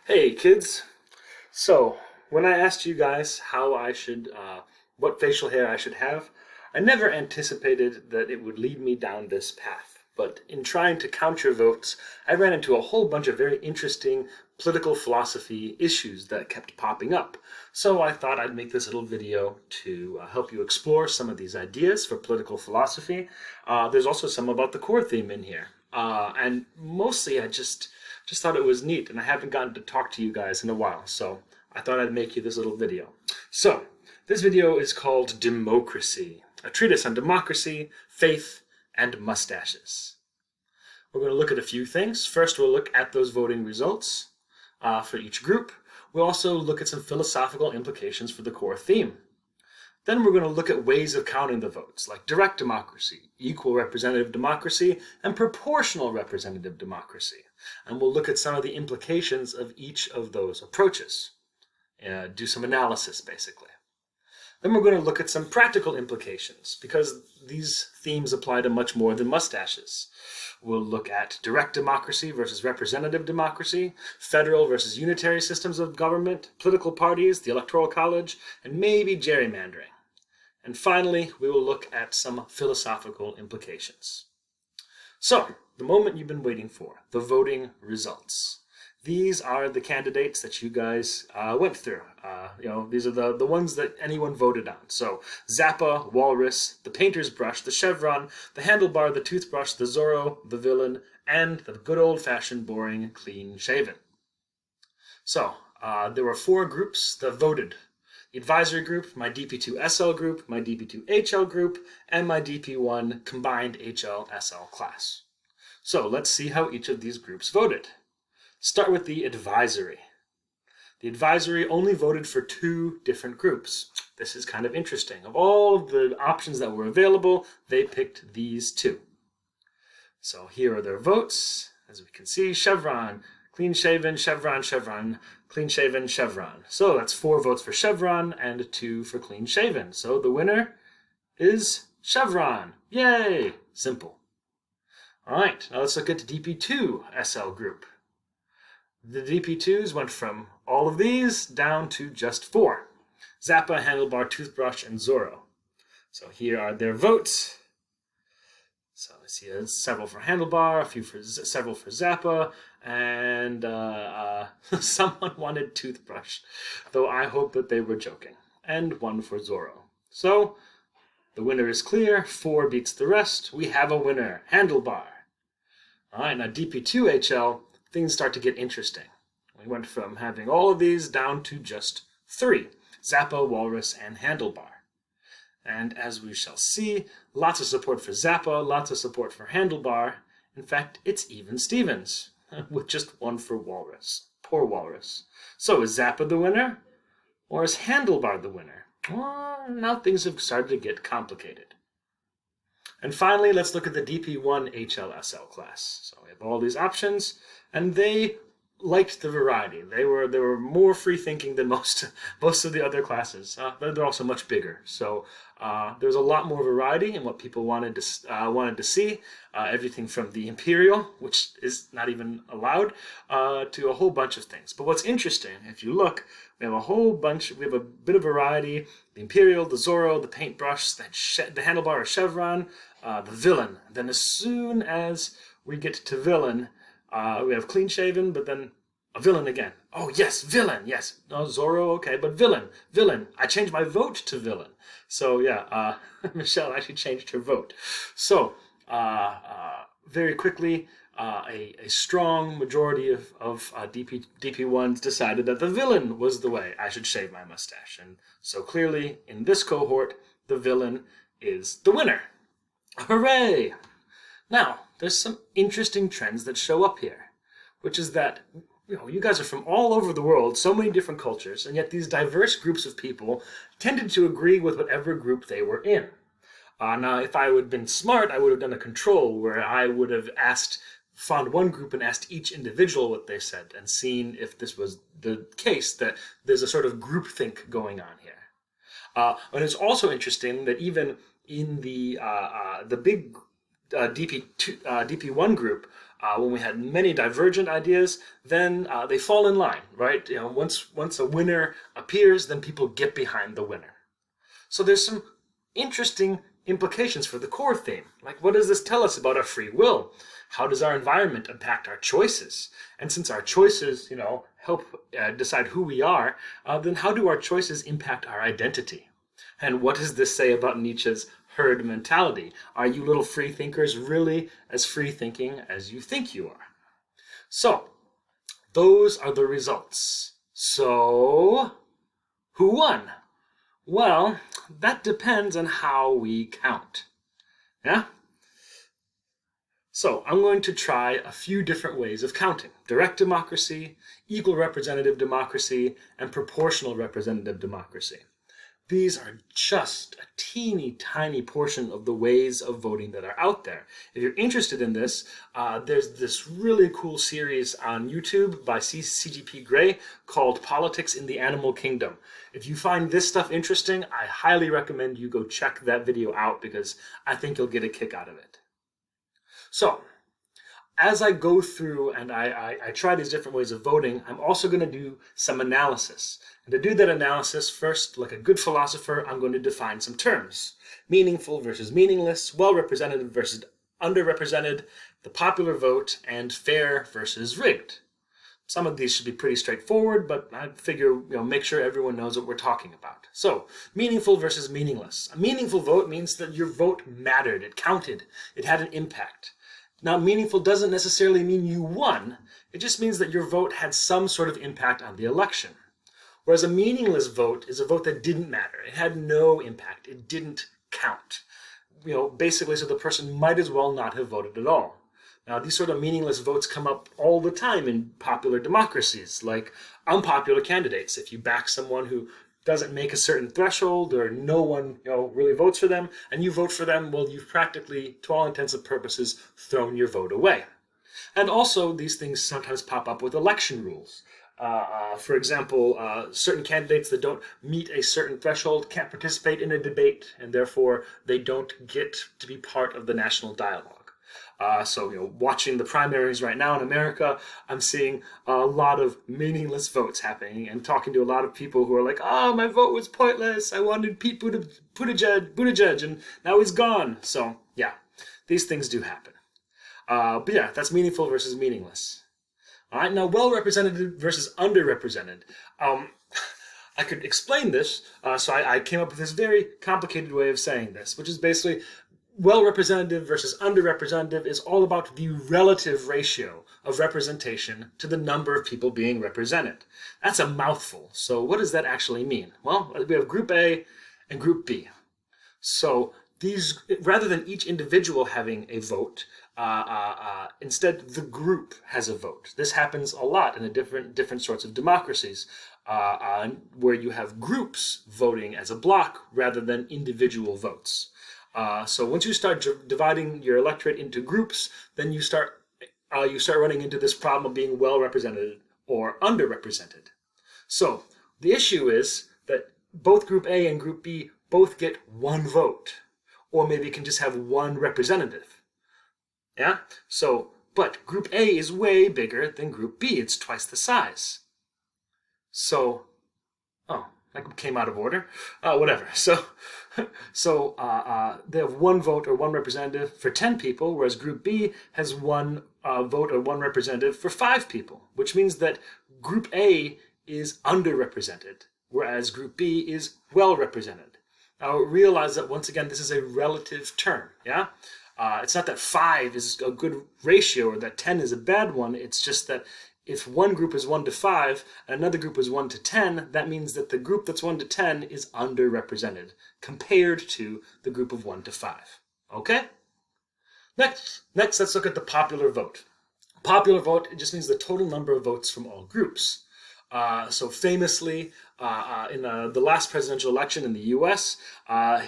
Hey kids! So, when I asked you guys how I should, what facial hair I should have, I never anticipated that it would lead me down this path. But in trying to count your votes, I ran into a whole bunch of very interesting political philosophy issues that kept popping up. So I thought I'd make this little video to help you explore some of these ideas for political philosophy. There's also some about the core theme in here. And mostly I just thought it was neat, and I haven't gotten to talk to you guys in a while, so I thought I'd make you this little video. So, this video is called DeMOUcracy, a treatise on democracy, faith, and mustaches. We're going to look at a few things. First, we'll look at those voting results for each group. We'll also look at some philosophical implications for the core theme. Then we're going to look at ways of counting the votes, like direct democracy, equal representative democracy, and proportional representative democracy. And we'll look at some of the implications of each of those approaches. Do some analysis, basically. Then we're going to look at some practical implications, because these themes apply to much more than mustaches. We'll look at direct democracy versus representative democracy, federal versus unitary systems of government, political parties, the Electoral College, and maybe gerrymandering. And finally, we will look at some philosophical implications. So, the moment you've been waiting for, the voting results. These are the candidates that you guys went through. These are the ones that anyone voted on. So, Zappa, Walrus, the Painter's Brush, the Chevron, the Handlebar, the Toothbrush, the Zorro, the Villain, and the good old-fashioned, boring, clean-shaven. So, there were 4 groups that voted. The advisory group, my DP2SL group, my DP2HL group, and my DP1 combined HL-SL class. So let's see how each of these groups voted. Start with the advisory. The advisory only voted for 2 different groups. This is kind of interesting. Of all of the options that were available, they picked these 2. So here are their votes. As we can see, Chevron, clean-shaven, Chevron, Chevron, clean-shaven, Chevron. So that's 4 votes for Chevron and 2 for clean-shaven. So the winner is Chevron. Yay! Simple. All right, now let's look at the DP2 SL group. The DP2s went from all of these down to just 4. Zappa, Handlebar, Toothbrush, and Zorro. So here are their votes. So I see several for Handlebar, several for Zappa, and someone wanted Toothbrush, though I hope that they were joking, and 1 for Zorro. So the winner is clear. 4 beats the rest. We have a winner, Handlebar. All right, now DP2HL, things start to get interesting. We went from having all of these down to just 3, Zappa, Walrus, and Handlebar. And as we shall see, lots of support for Zappa, lots of support for Handlebar. In fact, it's even Stevens, with just 1 for Walrus. Poor Walrus. So is Zappa the winner? Or is Handlebar the winner? Well, now things have started to get complicated. And finally, let's look at the DP1 HLSL class. So we have all these options, and they liked the variety. They were more free-thinking than most of the other classes. They're also much bigger. So there's a lot more variety in what people wanted to see. Everything from the Imperial, which is not even allowed, to a whole bunch of things. But what's interesting, if you look, we have a bit of variety. The Imperial, the Zorro, the Paintbrush, the Handlebar or Chevron, the Villain. Then as soon as we get to Villain, we have clean-shaven, but then a Villain again. Oh, yes, Villain, yes. No, Zorro, okay, but Villain. I changed my vote to Villain. So, yeah, Michelle actually changed her vote. So, very quickly, a strong majority of DP1s decided that the Villain was the way I should shave my mustache. And so clearly, in this cohort, the Villain is the winner. Hooray! Now, there's some interesting trends that show up here, which is that you guys are from all over the world, so many different cultures, and yet these diverse groups of people tended to agree with whatever group they were in. Now, if I would have been smart, I would have done a control where I would have found one group and asked each individual what they said and seen if this was the case, that there's a sort of groupthink going on here. And it's also interesting that even in the big DP1 group, When we had many divergent ideas, then they fall in line, right? Once a winner appears, then people get behind the winner. So there's some interesting implications for the core theme. Like, what does this tell us about our free will? How does our environment impact our choices? And since our choices, help decide who we are, then how do our choices impact our identity? And what does this say about Nietzsche's herd mentality? Are you little free thinkers really as free thinking as you think you are? So, those are the results. So, who won? Well, that depends on how we count. Yeah? So, I'm going to try a few different ways of counting. Direct democracy, equal representative democracy, and proportional representative democracy. These are just a teeny tiny portion of the ways of voting that are out there. If you're interested in this, there's this really cool series on YouTube by CGP Grey called Politics in the Animal Kingdom. If you find this stuff interesting, I highly recommend you go check that video out because I think you'll get a kick out of it. So, as I go through and I try these different ways of voting, I'm also going to do some analysis. And to do that analysis, first, like a good philosopher, I'm going to define some terms. Meaningful versus meaningless, well-represented versus underrepresented, the popular vote, and fair versus rigged. Some of these should be pretty straightforward, but I figure, make sure everyone knows what we're talking about. So, meaningful versus meaningless. A meaningful vote means that your vote mattered, it counted, it had an impact. Now, meaningful doesn't necessarily mean you won. It just means that your vote had some sort of impact on the election. Whereas a meaningless vote is a vote that didn't matter. It had no impact. It didn't count. Basically, so the person might as well not have voted at all. Now, these sort of meaningless votes come up all the time in popular democracies, like unpopular candidates. If you back someone who doesn't make a certain threshold or no one really votes for them, and you vote for them, well, you've practically, to all intents and purposes, thrown your vote away. And also, these things sometimes pop up with election rules. For example, certain candidates that don't meet a certain threshold can't participate in a debate, and therefore they don't get to be part of the national dialogue. So, watching the primaries right now in America, I'm seeing a lot of meaningless votes happening and talking to a lot of people who are like, my vote was pointless. I wanted Pete Buttigieg, and now he's gone. So, yeah, these things do happen. But yeah, that's meaningful versus meaningless. All right, now well-represented versus underrepresented. I could explain this, so I came up with this very complicated way of saying this, which is basically well-representative versus underrepresentative is all about the relative ratio of representation to the number of people being represented. That's a mouthful. So what does that actually mean? Well, we have Group A and Group B. So these, rather than each individual having a vote, instead the group has a vote. This happens a lot in the different sorts of democracies, where you have groups voting as a block rather than individual votes. So once you start dividing your electorate into groups, then you start running into this problem of being well represented or underrepresented. So the issue is that both Group A and Group B both get one vote, or maybe can just have one representative. Yeah. So, but Group A is way bigger than Group B. It's twice the size. So, that came out of order. Whatever. So they have one vote or one representative for 10 people, whereas Group B has one vote or one representative for 5 people, which means that Group A is underrepresented, whereas Group B is well represented. Now realize that once again, this is a relative term. Yeah. It's not that 5 is a good ratio or that 10 is a bad one. It's just that if one group is 1 to 5 and another group is 1 to 10, that means that the group that's 1 to 10 is underrepresented compared to the group of 1 to 5. Okay? Next, let's look at the popular vote. Popular vote, it just means the total number of votes from all groups. So famously, in the last presidential election in the U.S.,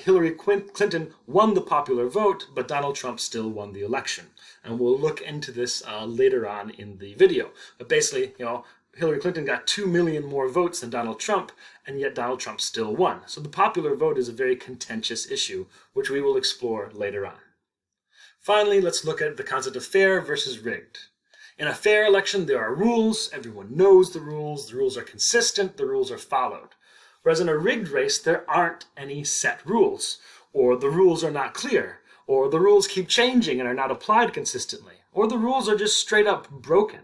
Hillary Clinton won the popular vote, but Donald Trump still won the election. And we'll look into this later on in the video. But basically, Hillary Clinton got 2 million more votes than Donald Trump, and yet Donald Trump still won. So the popular vote is a very contentious issue, which we will explore later on. Finally, let's look at the concept of fair versus rigged. In a fair election, there are rules. Everyone knows the rules are consistent, the rules are followed. Whereas in a rigged race, there aren't any set rules, or the rules are not clear, or the rules keep changing and are not applied consistently, or the rules are just straight up broken.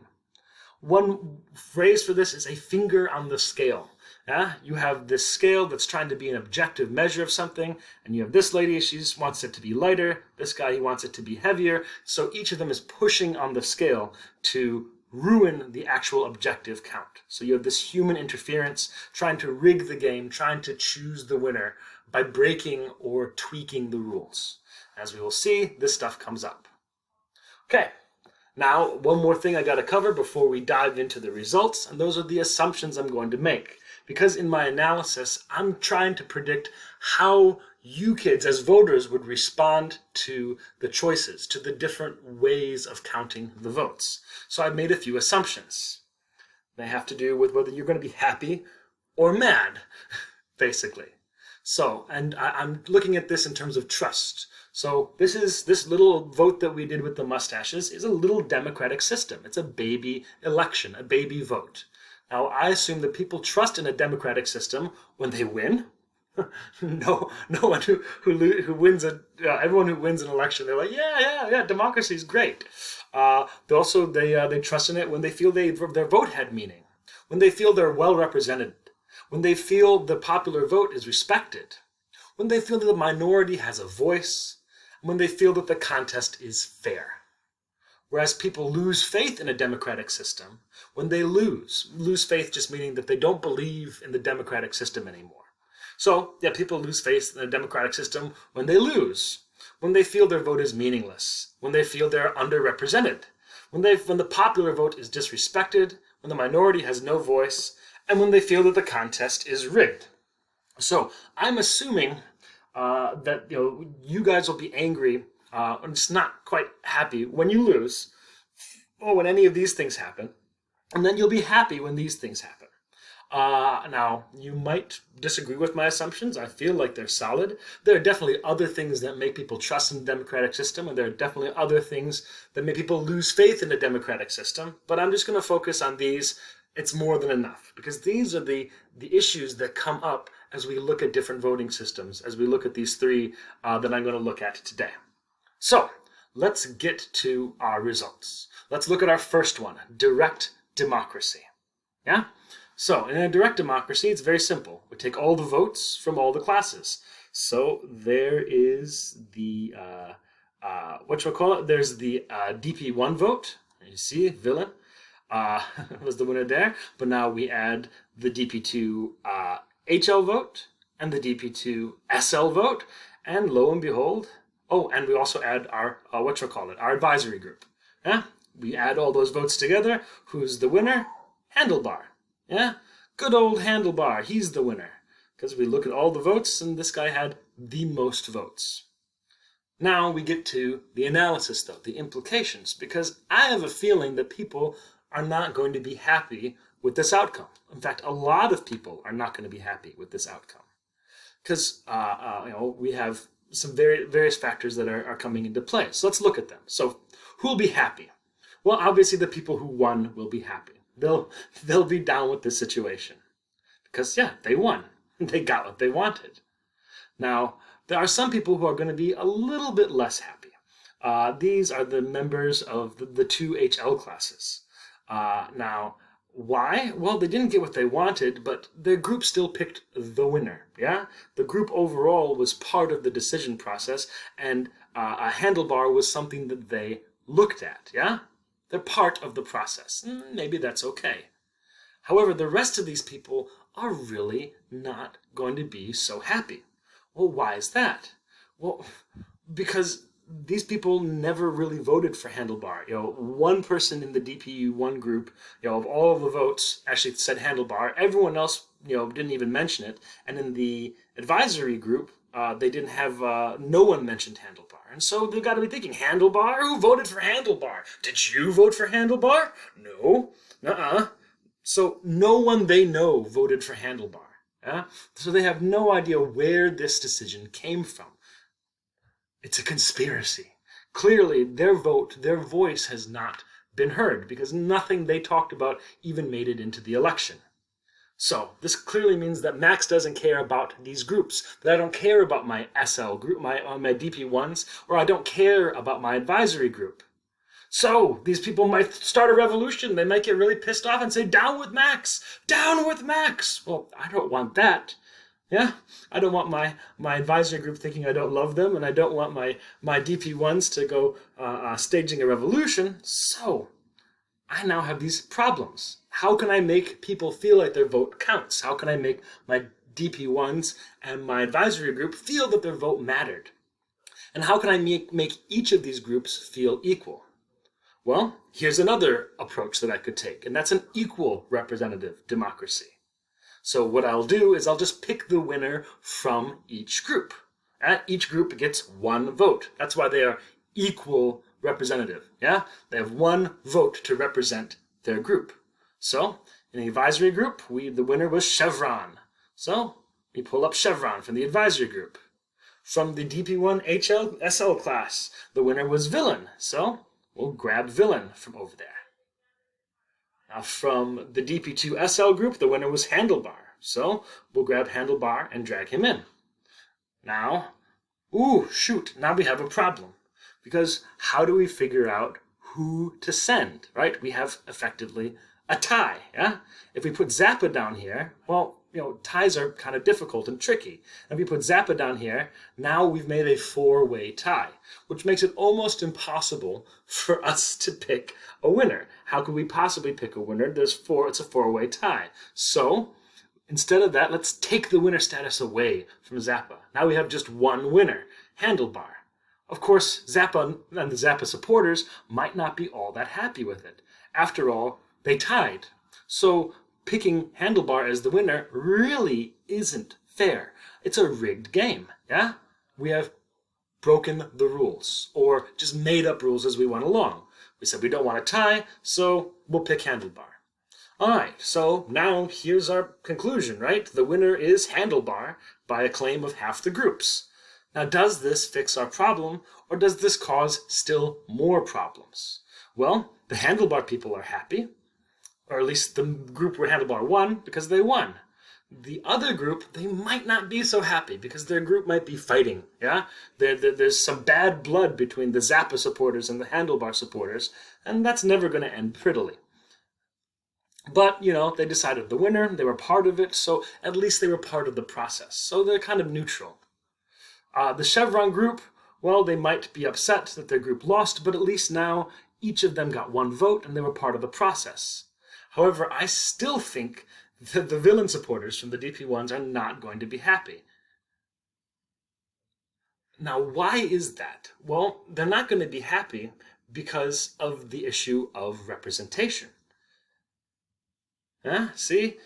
One phrase for this is a finger on the scale. Yeah? You have this scale that's trying to be an objective measure of something, and you have this lady, she wants it to be lighter, this guy, he wants it to be heavier, so each of them is pushing on the scale to ruin the actual objective count. So you have this human interference trying to rig the game, trying to choose the winner by breaking or tweaking the rules. As we will see, this stuff comes up. Okay, now one more thing I got to cover before we dive into the results, and those are the assumptions I'm going to make. Because in my analysis, I'm trying to predict how you kids as voters would respond to the choices, to the different ways of counting the votes. So I've made a few assumptions. They have to do with whether you're going to be happy or mad, basically. So, and I'm looking at this in terms of trust. So this little vote that we did with the Moustaches is a little democratic system. It's a baby election, a baby vote. Now, I assume that people trust in a democratic system when they win. No one who wins everyone who wins an election, they're like, yeah, democracy is great. They trust in it when they feel their vote had meaning, when they feel they're well represented, when they feel the popular vote is respected, when they feel that the minority has a voice, and when they feel that the contest is fair. Whereas people lose faith in a democratic system when they lose faith, just meaning that they don't believe in the democratic system anymore. So, yeah, people lose faith in the democratic system when they lose, when they feel their vote is meaningless, when they feel they're underrepresented, when the popular vote is disrespected, when the minority has no voice, and when they feel that the contest is rigged. So, I'm assuming that you guys will be angry and just not quite happy when you lose, or when any of these things happen, and then you'll be happy when these things happen. Now, you might disagree with my assumptions. I feel like they're solid. There are definitely other things that make people trust in the democratic system, and there are definitely other things that make people lose faith in the democratic system, but I'm just going to focus on these. It's more than enough, because these are the issues that come up as we look at different voting systems, as we look at these three that I'm going to look at today. So, let's get to our results. Let's look at our first one, direct democracy. Yeah? So, in a direct democracy, it's very simple. We take all the votes from all the classes. So, there is the, there's the DP1 vote. You see, villain was the winner there. But now we add the DP2 HL vote and the DP2 SL vote. And lo and behold, and we also add our, our advisory group. Yeah? We add all those votes together. Who's the winner? Handlebar. Yeah? Good old Handlebar. He's the winner. Because we look at all the votes, and this guy had the most votes. Now we get to the analysis, though, the implications, because I have a feeling that people are not going to be happy with this outcome. In fact, a lot of people are not going to be happy with this outcome. Because, we have some various factors that are coming into play. So let's look at them. So who will be happy? Well, obviously the people who won will be happy. They'll be down with this situation. Because, yeah, they won. They got what they wanted. Now, there are some people who are going to be a little bit less happy. These are the members of the two HL classes. Now, why? Well, they didn't get what they wanted, but their group still picked the winner, yeah? The group overall was part of the decision process, and a handlebar was something that they looked at, yeah? They're part of the process. Maybe that's okay. However, the rest of these people are really not going to be so happy. Well, why is that? Well, because these people never really voted for Handlebar. One person in the DPU1 group, of all of the votes, actually said Handlebar. Everyone else, didn't even mention it. And in the advisory group, they didn't have, no one mentioned Handlebar. And so they've got to be thinking, Handlebar? Who voted for Handlebar? Did you vote for Handlebar? No. So no one they know voted for Handlebar. Yeah? So they have no idea where this decision came from. It's a conspiracy. Clearly, their vote, their voice has not been heard because nothing they talked about even made it into the election. So this clearly means that Max doesn't care about these groups, that I don't care about my SL group, my DP1s, or I don't care about my advisory group. So these people might start a revolution. They might get really pissed off and say, "Down with Max! Down with Max!" Well, I don't want that. Yeah, I don't want my advisory group thinking I don't love them, and I don't want my DP1s to go staging a revolution. So I now have these problems. How can I make people feel like their vote counts? How can I make my DP1s and my advisory group feel that their vote mattered? And how can I make each of these groups feel equal? Well, here's another approach that I could take, and that's an equal representative democracy. So what I'll do is I'll just pick the winner from each group. Each group gets one vote. That's why they are equal representative. Yeah, they have one vote to represent their group. So in the advisory group, the winner was Chevron. So we pull up Chevron from the advisory group. From the DP1 SL class, the winner was Villain. So we'll grab Villain from over there. Now from the DP2 SL group, the winner was Handlebar. So we'll grab Handlebar and drag him in. Now, now we have a problem. Because how do we figure out who to send, right? We have effectively a tie, yeah? If we put Zappa down here, well, ties are kind of difficult and tricky. And if we put Zappa down here, now we've made a four-way tie, which makes it almost impossible for us to pick a winner. How could we possibly pick a winner? It's a four-way tie. So instead of that, let's take the winner status away from Zappa. Now we have just one winner, Handlebar. Of course, Zappa and the Zappa supporters might not be all that happy with it. After all, they tied. So picking Handlebar as the winner really isn't fair. It's a rigged game, yeah? We have broken the rules, or just made up rules as we went along. We said we don't want a tie, so we'll pick Handlebar. All right, so now here's our conclusion, right? The winner is Handlebar by a claim of half the groups. Now, does this fix our problem, or does this cause still more problems? Well, the Handlebar people are happy, or at least the group where Handlebar won, because they won. The other group, they might not be so happy, because their group might be fighting, yeah? There's some bad blood between the Zappa supporters and the Handlebar supporters, and that's never going to end prettily. But, they decided the winner, they were part of it, so at least they were part of the process. So they're kind of neutral. The Chevron group, well, they might be upset that their group lost, but at least now each of them got one vote and they were part of the process. However, I still think that the Villain supporters from the DP1s are not going to be happy. Now, why is that? Well, they're not going to be happy because of the issue of representation. See?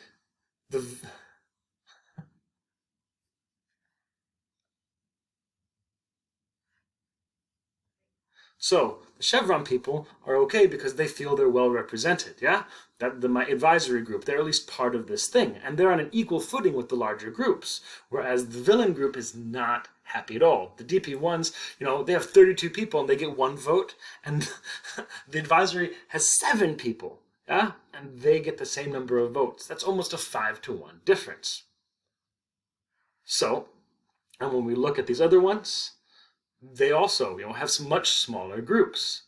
So, the Chevron people are okay because they feel they're well represented, yeah? My advisory group, they're at least part of this thing, and they're on an equal footing with the larger groups, whereas the Villain group is not happy at all. The DP1s, they have 32 people and they get one vote, and the advisory has 7 people, yeah? And they get the same number of votes. That's almost a 5-to-1 difference. So, and when we look at these other ones, they also, have some much smaller groups.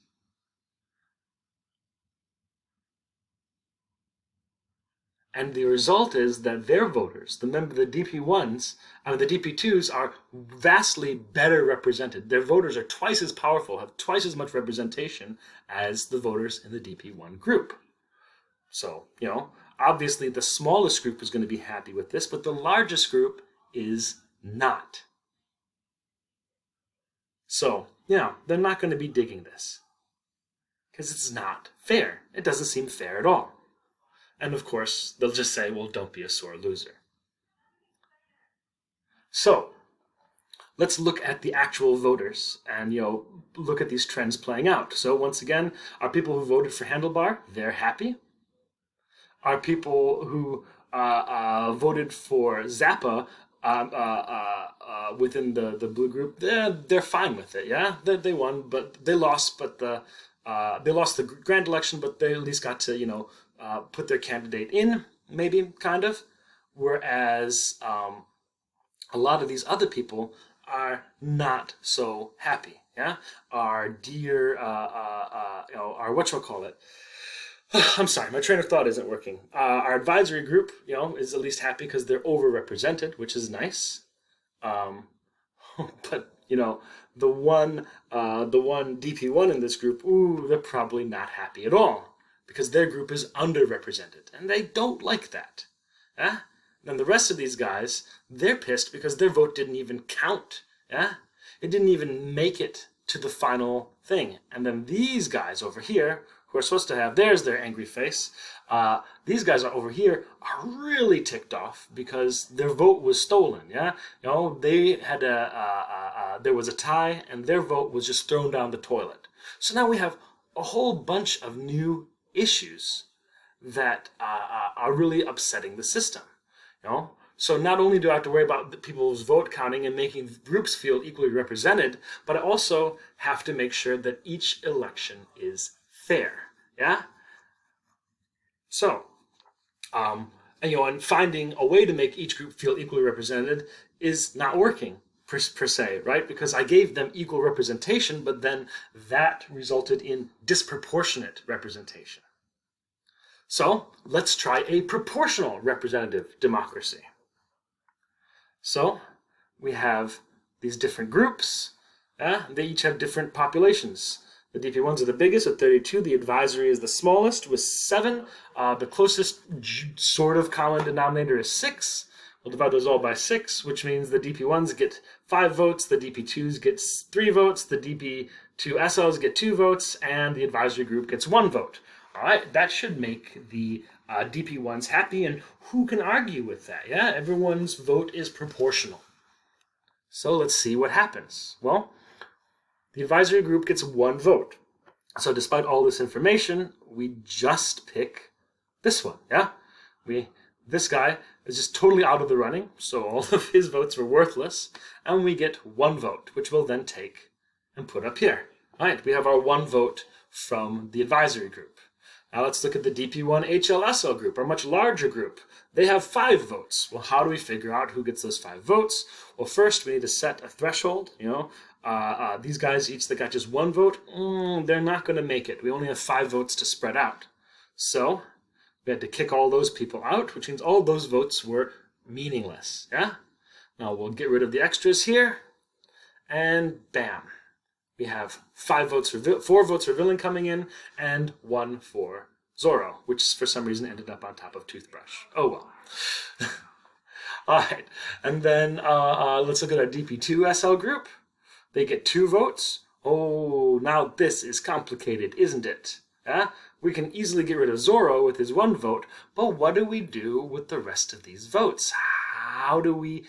And the result is that their voters, the DP1s, the DP2s are vastly better represented. Their voters are twice as powerful, have twice as much representation as the voters in the DP1 group. So, obviously the smallest group is going to be happy with this, but the largest group is not. So, they're not going to be digging this. Because it's not fair. It doesn't seem fair at all. And of course, they'll just say, well, don't be a sore loser. So, let's look at the actual voters and, look at these trends playing out. So once again, our people who voted for Handlebar, they're happy. Our people who voted for Zappa, within the blue group, they're fine with it. Yeah, they won, but they lost. But they lost the grand election, but they at least got to put their candidate in, maybe kind of. Whereas a lot of these other people are not so happy. Yeah, our dear our whatchamacallit. I'm sorry, my train of thought isn't working. Our advisory group, is at least happy because they're overrepresented, which is nice. But the one DP1 in this group, ooh, they're probably not happy at all because their group is underrepresented, and they don't like that. Yeah? Then the rest of these guys, they're pissed because their vote didn't even count. Yeah? It didn't even make it to the final thing. And then these guys over here, who are supposed to have, there's their angry face. These guys are over here are really ticked off because their vote was stolen. Yeah, they had there was a tie and their vote was just thrown down the toilet. So now we have a whole bunch of new issues that are really upsetting the system. So not only do I have to worry about the people's vote counting and making groups feel equally represented, but I also have to make sure that each election is fair. Yeah. So, and finding a way to make each group feel equally represented is not working per se, right? Because I gave them equal representation, but then that resulted in disproportionate representation. So let's try a proportional representative democracy. So we have these different groups. They each have different populations. The DP1s are the biggest at 32. The advisory is the smallest with 7. The closest sort of common denominator is 6. We'll divide those all by 6, which means the DP1s get 5 votes, the DP2s get 3 votes, the DP2 SLs get 2 votes, and the advisory group gets 1 vote. All right, that should make the DP1s happy, and who can argue with that? Yeah, everyone's vote is proportional. So let's see what happens. Well, the advisory group gets 1 vote. So despite all this information, we just pick this one. Yeah, this guy is just totally out of the running, so all of his votes were worthless, and we get 1 vote, which we'll then take and put up here. All right, we have our 1 vote from the advisory group. Now let's look at the DP1 HLSL group, our much larger group. They have 5 votes. Well, how do we figure out who gets those 5 votes? Well, first we need to set a threshold. These guys each that got just 1 vote, they're not going to make it. We only have 5 votes to spread out. So we had to kick all those people out, which means all those votes were meaningless. Yeah. Now we'll get rid of the extras here, and bam. We have 4 votes for Villain coming in, and 1 for Zorro, which for some reason ended up on top of Toothbrush. Oh well. All right, and then let's look at our DP2 SL group. They get 2 votes. Oh, now this is complicated, isn't it? Yeah? We can easily get rid of Zorro with his 1 vote, but what do we do with the rest of these votes? How do we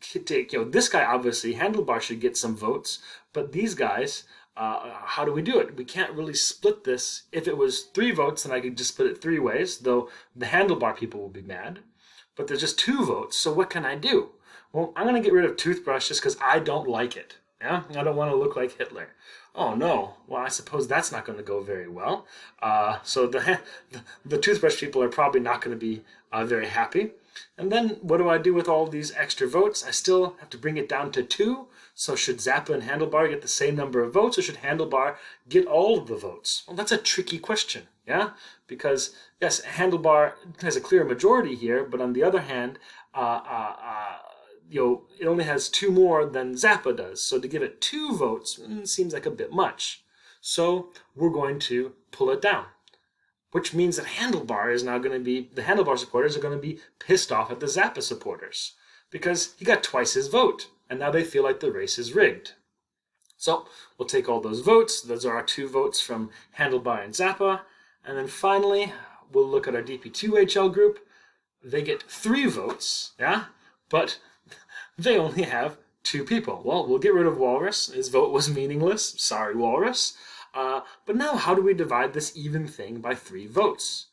take, this guy obviously, Handlebar should get some votes, but these guys, how do we do it? We can't really split this. If it was 3 votes, then I could just split it 3 ways, though the Handlebar people will be mad. But there's just 2 votes, so what can I do? Well, I'm going to get rid of Toothbrush just because I don't like it. Yeah, I don't want to look like Hitler. Oh no, well I suppose that's not going to go very well. So the Toothbrush people are probably not going to be very happy. And then what do I do with all these extra votes? I still have to bring it down to 2. So should Zappa and Handlebar get the same number of votes, or should Handlebar get all of the votes? Well, that's a tricky question, yeah? Because, yes, Handlebar has a clear majority here, but on the other hand, it only has 2 more than Zappa does. So to give it 2 votes seems like a bit much. So we're going to pull it down. Which means that Handlebar is now going to be, the Handlebar supporters are going to be pissed off at the Zappa supporters because he got twice his vote, and now they feel like the race is rigged. So we'll take all those votes. Those are our 2 votes from Handlebar and Zappa. And then finally, we'll look at our DP2HL group. They get 3 votes, yeah, but they only have 2 people. Well, we'll get rid of Walrus. His vote was meaningless. Sorry, Walrus. But now how do we divide this even thing by 3 votes?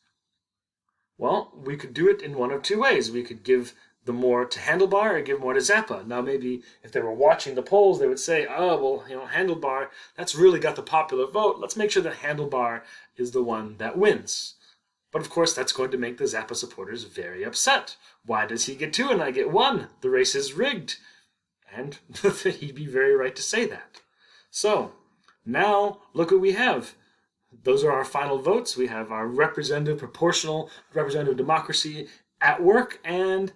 Well, we could do it in one of 2 ways. We could give the more to Handlebar or give more to Zappa. Now, maybe if they were watching the polls, they would say, oh, well, Handlebar, that's really got the popular vote. Let's make sure that Handlebar is the one that wins. But of course, that's going to make the Zappa supporters very upset. Why does he get 2 and I get 1? The race is rigged. And he'd be very right to say that. So, now, look what we have. Those are our final votes. We have our representative, proportional, representative democracy at work, and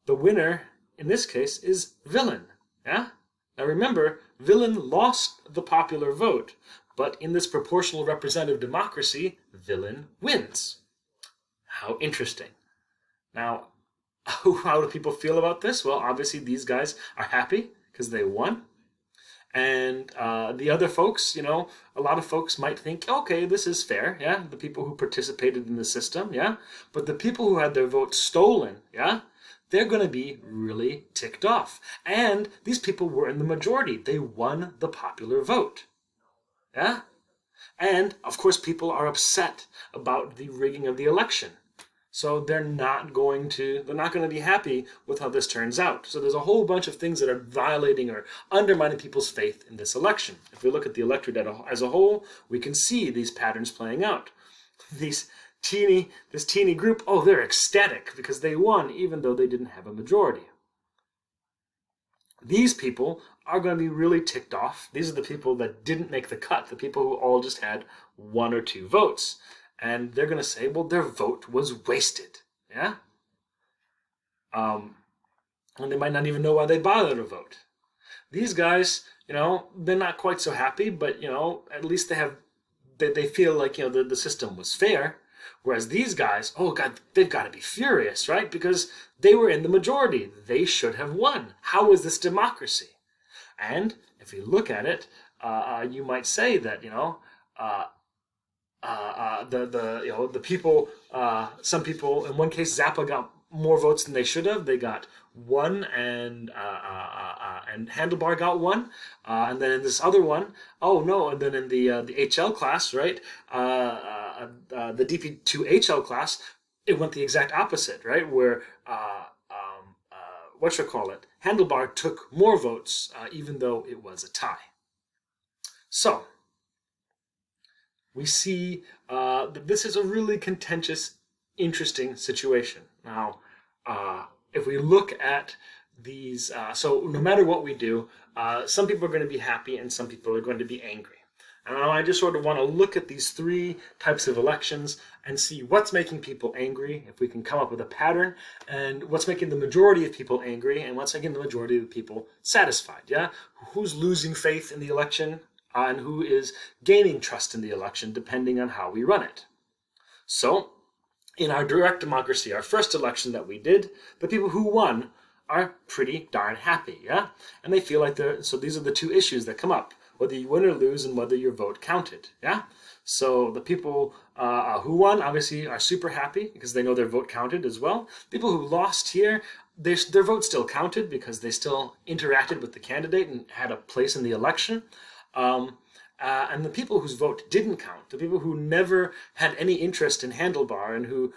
the winner, in this case, is Villain. Yeah? Now remember, Villain lost the popular vote, but in this proportional representative democracy, Villain wins. How interesting. Now, how do people feel about this? Well, obviously these guys are happy because they won. And the other folks, a lot of folks might think, okay, this is fair, yeah? The people who participated in the system, yeah? But the people who had their vote stolen, yeah? They're going to be really ticked off. And these people were in the majority. They won the popular vote. Yeah? And, of course, people are upset about the rigging of the election. So they're not going to be happy with how this turns out. So there's a whole bunch of things that are violating or undermining people's faith in this election. If we look at the electorate as a whole, we can see these patterns playing out. This teeny group, oh, they're ecstatic because they won even though they didn't have a majority. These people are going to be really ticked off. These are the people that didn't make the cut, the people who all just had 1 or 2 votes. And they're going to say, well, their vote was wasted. Yeah? And they might not even know why they bothered to vote. These guys, they're not quite so happy, but, at least they feel like, the system was fair. Whereas these guys, oh God, they've got to be furious, right? Because they were in the majority. They should have won. How is this democracy? And if you look at it, you might say that, the people, some people, in one case, Zappa got more votes than they should have. They got 1, and Handlebar got 1, and then in this other one, oh no, and then in the HL class, right, the DP2HL class, it went the exact opposite, right, where Handlebar took more votes, even though it was a tie. So we see that this is a really contentious, interesting situation. Now, if we look at these, so no matter what we do, some people are going to be happy and some people are going to be angry. And I just sort of want to look at these 3 types of elections and see what's making people angry, if we can come up with a pattern, and what's making the majority of people angry, and what's making the majority of the people satisfied. Yeah, who's losing faith in the election? And who is gaining trust in the election, depending on how we run it. So, in our direct democracy, our first election that we did, the people who won are pretty darn happy, yeah? And they feel like so these are the 2 issues that come up, whether you win or lose and whether your vote counted, yeah? So the people who won, obviously, are super happy because they know their vote counted as well. People who lost here, their vote still counted because they still interacted with the candidate and had a place in the election. And the people whose vote didn't count, the people who never had any interest in Handlebar and who,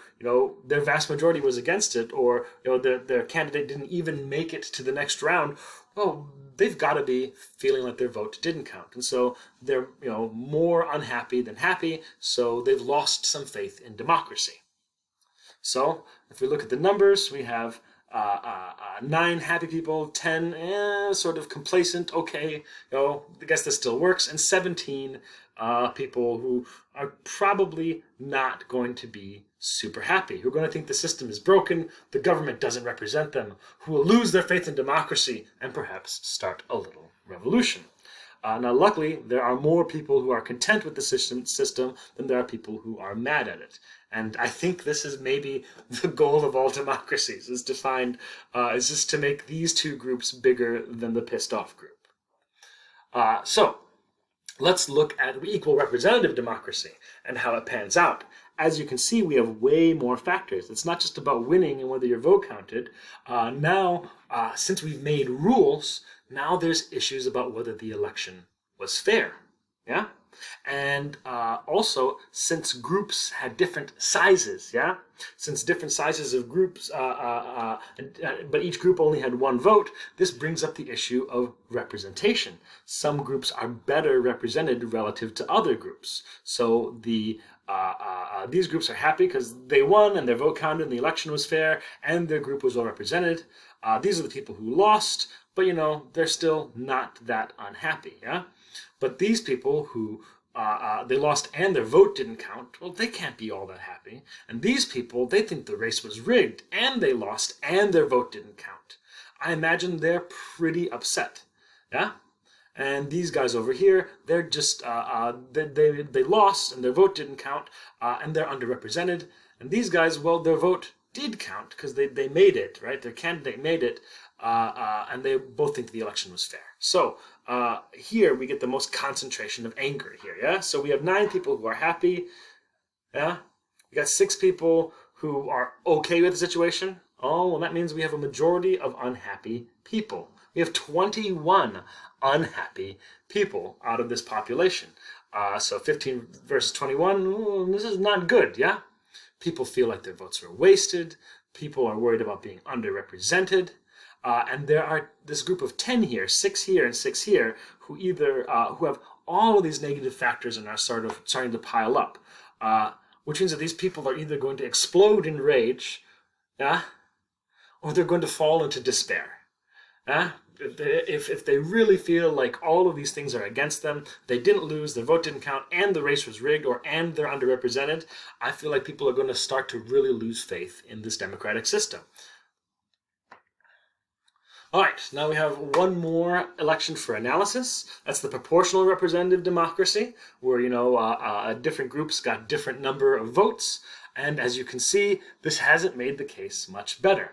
their vast majority was against it, or, their candidate didn't even make it to the next round, well, they've got to be feeling like their vote didn't count. And so they're, more unhappy than happy, so they've lost some faith in democracy. So if we look at the numbers, we have 9 happy people, 10 sort of complacent, okay, I guess this still works, and 17 people who are probably not going to be super happy, who are going to think the system is broken, the government doesn't represent them, who will lose their faith in democracy and perhaps start a little revolution. Now, luckily, there are more people who are content with the system than there are people who are mad at it. And I think this is maybe the goal of all democracies, is just to make these 2 groups bigger than the pissed off group. So let's look at equal representative democracy and how it pans out. As you can see, we have way more factors. It's not just about winning and whether your vote counted. Now, since we've made rules, now there's issues about whether the election was fair. Yeah? And also, since groups had different sizes, yeah, since different sizes of groups, but each group only had one vote, this brings up the issue of representation. Some groups are better represented relative to other groups. So these groups are happy because they won and their vote counted and the election was fair and their group was well represented. These are the people who lost, but they're still not that unhappy, yeah? But these people who they lost and their vote didn't count, well, they can't be all that happy. And these people, they think the race was rigged and they lost and their vote didn't count. I imagine they're pretty upset, yeah? And these guys over here, they're just, they lost and their vote didn't count and they're underrepresented. And these guys, well, their vote did count because they made it, right? Their candidate made it, and they both think the election was fair. So here we get the most concentration of anger here, yeah? So we have 9 people who are happy, yeah? We got 6 people who are okay with the situation. Oh, well, that means we have a majority of unhappy people. We have 21 unhappy people out of this population. So 15 versus 21, this is not good, yeah? People feel like their votes were wasted. People are worried about being underrepresented. And there are this group of 10 here, 6 here, and 6 here, who either who have all of these negative factors and are sort of starting to pile up, which means that these people are either going to explode in rage, yeah, or they're going to fall into despair. If they really feel like all of these things are against them, they didn't lose, their vote didn't count, and the race was rigged, and they're underrepresented, I feel like people are going to start to really lose faith in this democratic system. All right, now we have one more election for analysis. That's the proportional representative democracy, where different groups got different number of votes, and as you can see, this hasn't made the case much better.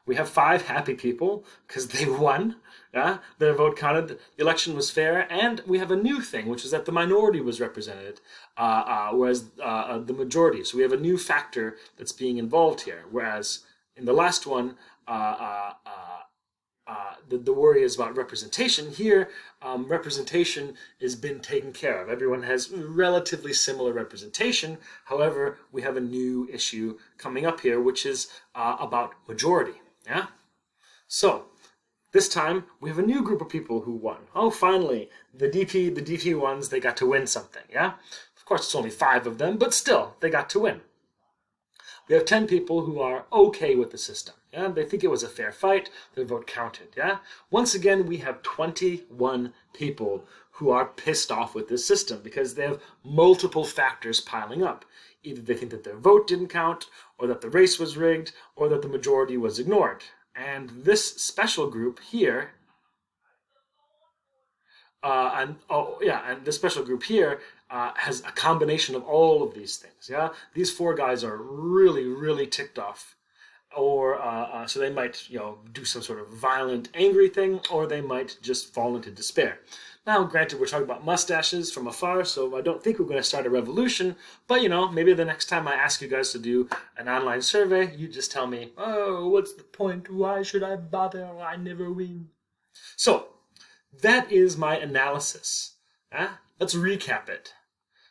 We have 5 happy people because they won. Yeah? Their vote counted. The election was fair. And we have a new thing, which is that the minority was represented, whereas the majority. So we have a new factor that's being involved here. Whereas in the last one, the worry is about representation. Here, representation has been taken care of. Everyone has relatively similar representation. However, we have a new issue coming up here, which is about majority. Yeah? So, this time, we have a new group of people who won. Oh, finally, the DP ones, they got to win something, yeah? Of course, it's only 5 of them, but still, they got to win. We have 10 people who are okay with the system, yeah? They think it was a fair fight, their vote counted, yeah? Once again, we have 21 people who are pissed off with this system because they have multiple factors piling up. Either they think that their vote didn't count, or that the race was rigged, or that the majority was ignored. And this special group here, and this special group here has a combination of all of these things. Yeah, these 4 guys are really, really ticked off, or so they might, do some sort of violent, angry thing, or they might just fall into despair. Now, granted, we're talking about mustaches from afar, so I don't think we're going to start a revolution, but, maybe the next time I ask you guys to do an online survey, you just tell me, oh, what's the point? Why should I bother? I never win. So, that is my analysis. Let's recap it.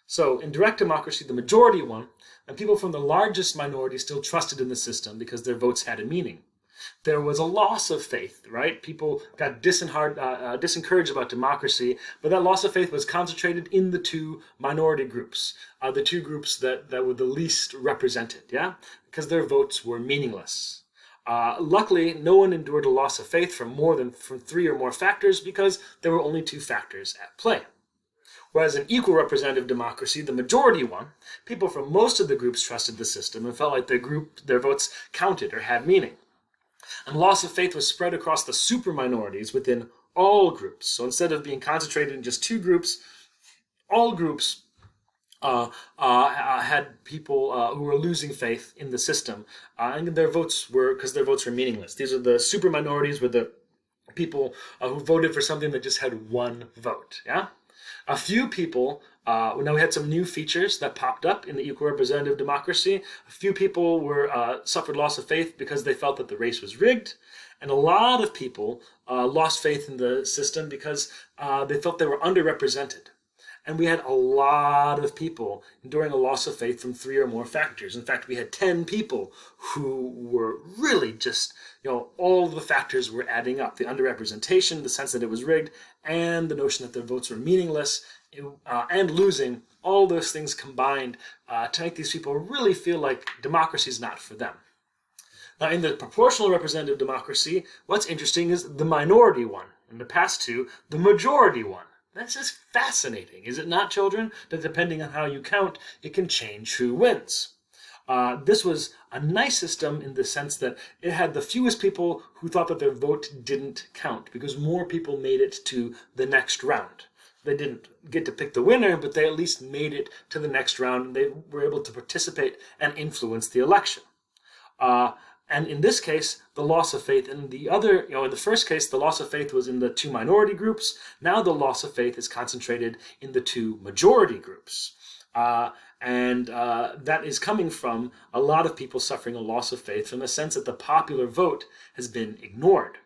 So, in direct democracy, the majority won, and people from the largest minority still trusted in the system because their votes had a meaning. There was a loss of faith, right? People got disencouraged about democracy, but that loss of faith was concentrated in the 2 minority groups, the 2 groups that were the least represented, yeah? Because their votes were meaningless. Luckily, no one endured a loss of faith from 3 or more factors because there were only 2 factors at play. Whereas in equal representative democracy, the majority won. People from most of the groups trusted the system and felt like their votes counted or had meaning. And loss of faith was spread across the super minorities within all groups. So instead of being concentrated in just 2 groups, all groups had people who were losing faith in the system, and their votes were meaningless. These are the super minorities, were the people who voted for something that just had 1 vote. Yeah, a few people. Now we had some new features that popped up in the equal representative democracy. A few people suffered loss of faith because they felt that the race was rigged. And a lot of people lost faith in the system because they felt they were underrepresented. And we had a lot of people enduring a loss of faith from 3 or more factors. In fact, we had 10 people who were really just, all the factors were adding up. The underrepresentation, the sense that it was rigged, and the notion that their votes were meaningless, and losing. All those things combined to make these people really feel like democracy is not for them. Now, in the proportional representative democracy, what's interesting is the minority one. In the past two, the majority one. That's just fascinating, is it not, children? That depending on how you count, it can change who wins. This was a nice system in the sense that it had the fewest people who thought that their vote didn't count, because more people made it to the next round. They didn't get to pick the winner, but they at least made it to the next round, and they were able to participate and influence the election. And in this case, the loss of faith in the other, in the first case, the loss of faith was in the 2 minority groups. Now the loss of faith is concentrated in the 2 majority groups. And that is coming from a lot of people suffering a loss of faith from the sense that the popular vote has been ignored.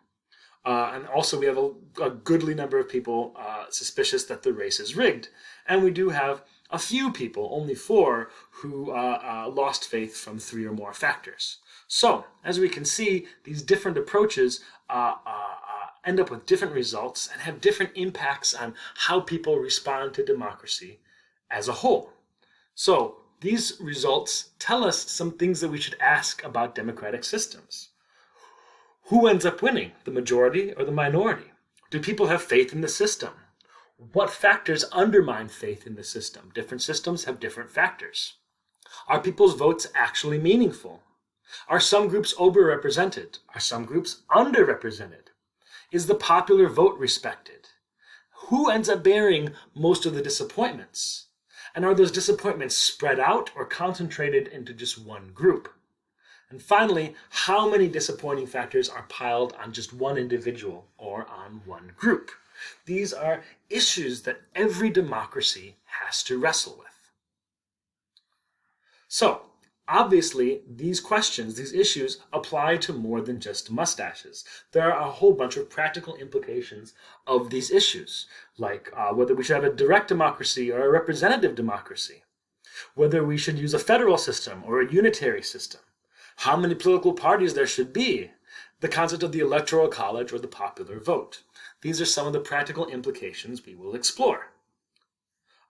And also we have a goodly number of people suspicious that the race is rigged. And we do have a few people, only 4, who lost faith from 3 or more factors. So, as we can see, these different approaches end up with different results and have different impacts on how people respond to democracy as a whole. So, these results tell us some things that we should ask about democratic systems. Who ends up winning, the majority or the minority? Do people have faith in the system? What factors undermine faith in the system? Different systems have different factors. Are people's votes actually meaningful? Are some groups overrepresented? Are some groups underrepresented? Is the popular vote respected? Who ends up bearing most of the disappointments? And are those disappointments spread out or concentrated into just one group? And finally, how many disappointing factors are piled on just one individual or on one group? These are issues that every democracy has to wrestle with. So, obviously, these questions, these issues, apply to more than just mustaches. There are a whole bunch of practical implications of these issues, like whether we should have a direct democracy or a representative democracy, whether we should use a federal system or a unitary system, how many political parties there should be, the concept of the electoral college or the popular vote. These are some of the practical implications we will explore.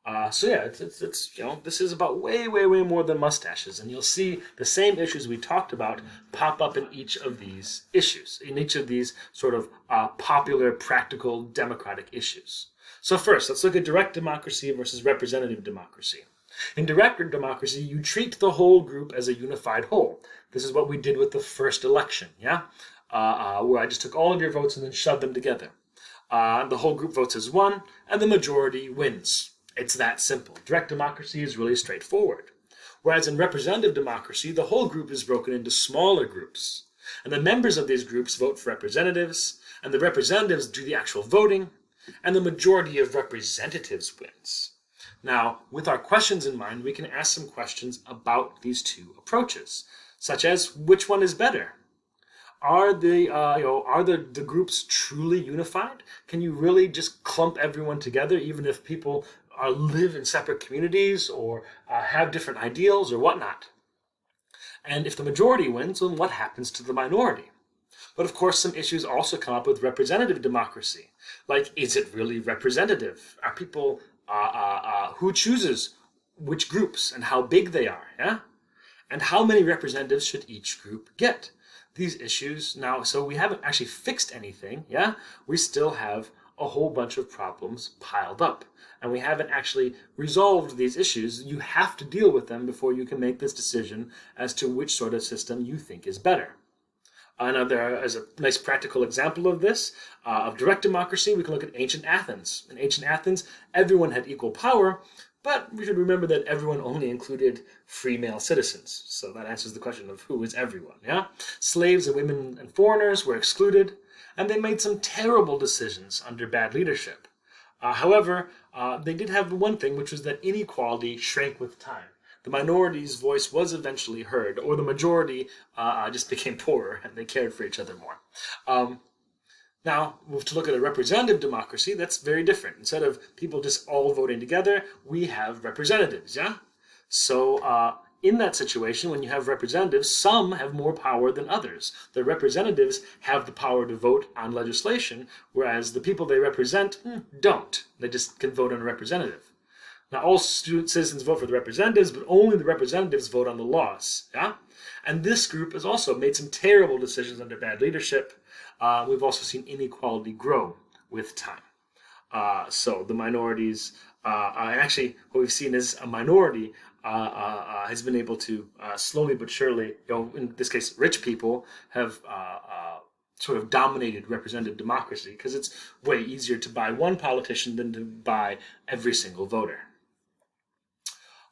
This is about way more than mustaches, and you'll see the same issues we talked about pop up in each of these issues, in each of these sort of popular, practical, democratic issues. So first, let's look at direct democracy versus representative democracy. In direct democracy, you treat the whole group as a unified whole. This is what we did with the first election, where I just took all of your votes and then shoved them together. The whole group votes as one, and the majority wins. It's that simple. Direct democracy is really straightforward. Whereas in representative democracy, the whole group is broken into smaller groups. And the members of these groups vote for representatives, and the representatives do the actual voting, and the majority of representatives wins. Now, with our questions in mind, we can ask some questions about these two approaches, such as, which one is better? Are the groups truly unified? Can you really just clump everyone together, even if people live in separate communities or have different ideals or whatnot? And if the majority wins, then what happens to the minority? But of course, some issues also come up with representative democracy. Like, is it really representative? Are people, who chooses which groups and how big they are, yeah? And how many representatives should each group get? These issues now, so we haven't actually fixed anything, yeah? We still have a whole bunch of problems piled up. And we haven't actually resolved these issues. You have to deal with them before you can make this decision as to which sort of system you think is better. Now there is a nice practical example of this, of direct democracy. We can look at ancient Athens. In ancient Athens, everyone had equal power, but we should remember that everyone only included free male citizens. So that answers the question of who is everyone, yeah? Slaves and women and foreigners were excluded, and they made some terrible decisions under bad leadership. However, they did have one thing, which was that inequality shrank with time. The minority's voice was eventually heard, or the majority just became poorer and they cared for each other more. Now, to look at a representative democracy, that's very different. Instead of people just all voting together, we have representatives, yeah? So in that situation, when you have representatives, some have more power than others. The representatives have the power to vote on legislation, whereas the people they represent don't. They just can vote on a representative. Now, all citizens vote for the representatives, but only the representatives vote on the laws, yeah? And this group has also made some terrible decisions under bad leadership. We've also seen inequality grow with time. So the minorities, actually, what we've seen is a minority has been able to slowly but surely, in this case, rich people have sort of dominated representative democracy because it's way easier to buy one politician than to buy every single voter.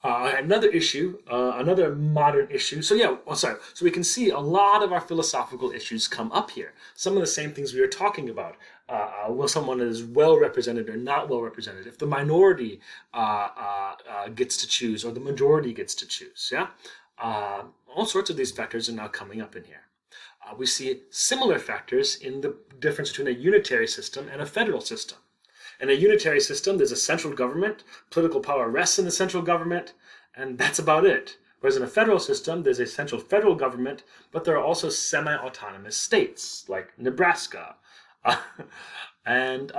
Another issue, another modern issue. So so we can see a lot of our philosophical issues come up here. Some of the same things we were talking about. Will someone is well represented or not well represented? If the minority gets to choose or the majority gets to choose, yeah? All sorts of these factors are now coming up in here. We see similar factors in the difference between a unitary system and a federal system. In a unitary system, there's a central government, political power rests in the central government, and that's about it. Whereas in a federal system, there's a central federal government, but there are also semi-autonomous states, like Nebraska. And